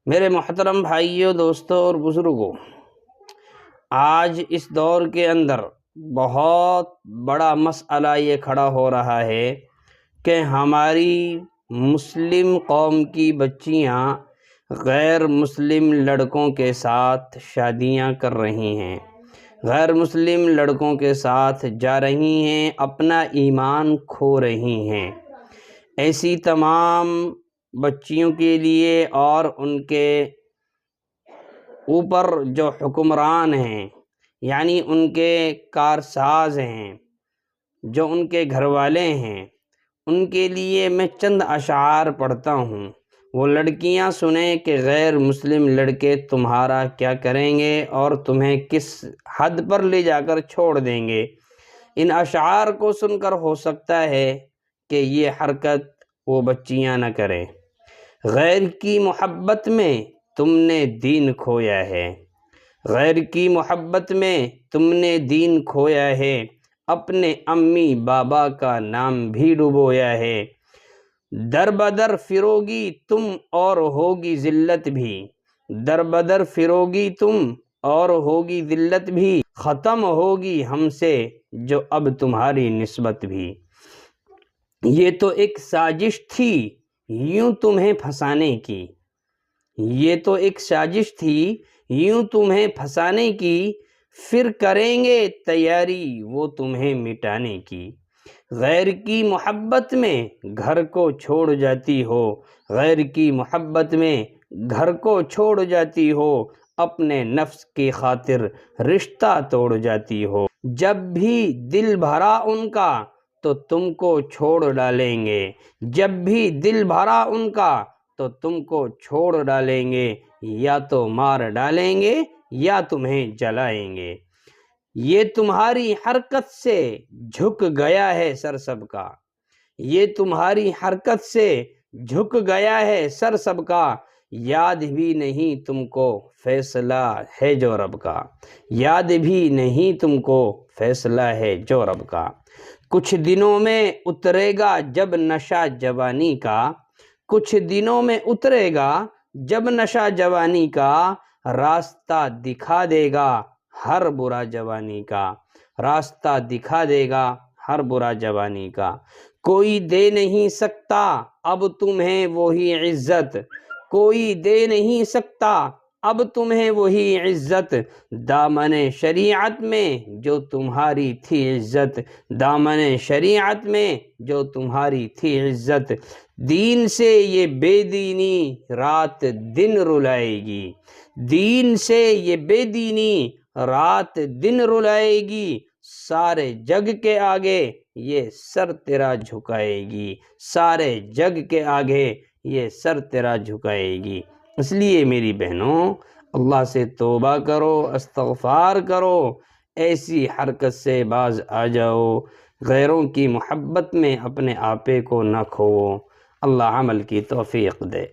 میرے محترم بھائیوں، دوستوں اور بزرگوں، آج اس دور کے اندر بہت بڑا مسئلہ یہ کھڑا ہو رہا ہے کہ ہماری مسلم قوم کی بچیاں غیر مسلم لڑکوں کے ساتھ شادیاں کر رہی ہیں، غیر مسلم لڑکوں کے ساتھ جا رہی ہیں، اپنا ایمان کھو رہی ہیں۔ ایسی تمام بچیوں کے لیے اور ان کے اوپر جو حکمران ہیں، یعنی ان کے کارساز ہیں، جو ان کے گھر والے ہیں، ان کے لیے میں چند اشعار پڑھتا ہوں۔ وہ لڑکیاں سنیں کہ غیر مسلم لڑکے تمہارا کیا کریں گے اور تمہیں کس حد پر لے جا کر چھوڑ دیں گے۔ ان اشعار کو سن کر ہو سکتا ہے کہ یہ حرکت وہ بچیاں نہ کریں۔ غیر کی محبت میں تم نے دین کھویا ہے، غیر کی محبت میں تم نے دین کھویا ہے، اپنے امی بابا کا نام بھی ڈبویا ہے۔ در بدر فروگی تم اور ہوگی ذلت بھی، در بدر فروگی تم اور ہوگی ذلت بھی، ختم ہوگی ہم سے جو اب تمہاری نسبت بھی۔ یہ تو ایک سازش تھی یوں تمہیں پھنسانے کی، یہ تو ایک سازش تھی یوں تمہیں پھنسانے کی، پھر کریں گے تیاری وہ تمہیں مٹانے کی۔ غیر کی محبت میں گھر کو چھوڑ جاتی ہو، غیر کی محبت میں گھر کو چھوڑ جاتی ہو، اپنے نفس کی خاطر رشتہ توڑ جاتی ہو۔ جب بھی دل بھرا ان کا تو تم کو چھوڑ ڈالیں گے، جب بھی دل بھرا ان کا تو تم کو چھوڑ ڈالیں گے، یا تو مار ڈالیں گے یا تمہیں جلائیں گے۔ یہ تمہاری حرکت سے جھک گیا ہے سر سب کا، یہ تمہاری حرکت سے جھک گیا ہے سر سب کا، یاد بھی نہیں تم کو فیصلہ ہے جو رب کا، یاد بھی نہیں تم کو فیصلہ ہے جو رب کا۔ کچھ دنوں میں اترے گا جب نشہ جوانی کا، کچھ دنوں میں اترے گا جب نشہ جوانی کا، راستہ دکھا دے گا ہر برا جوانی کا، راستہ دکھا دے گا ہر برا جوانی کا۔ کوئی دے نہیں سکتا اب تمہیں وہی عزت، کوئی دے نہیں سکتا اب تمہیں وہی عزت، دامن شریعت میں جو تمہاری تھی عزت، دامن شریعت میں جو تمہاری تھی عزت، دین سے یہ بے دینی رات دن رلائے گی، دین سے یہ بے دینی رات دن رلائے گی، سارے جگ کے آگے یہ سر تیرا جھکائے گی، سارے جگ کے آگے یہ سر تیرا جھکائے گی۔ اس لیے میری بہنوں، اللہ سے توبہ کرو، استغفار کرو، ایسی حرکت سے باز آ جاؤ، غیروں کی محبت میں اپنے آپے کو نہ کھوو۔ اللہ عمل کی توفیق دے۔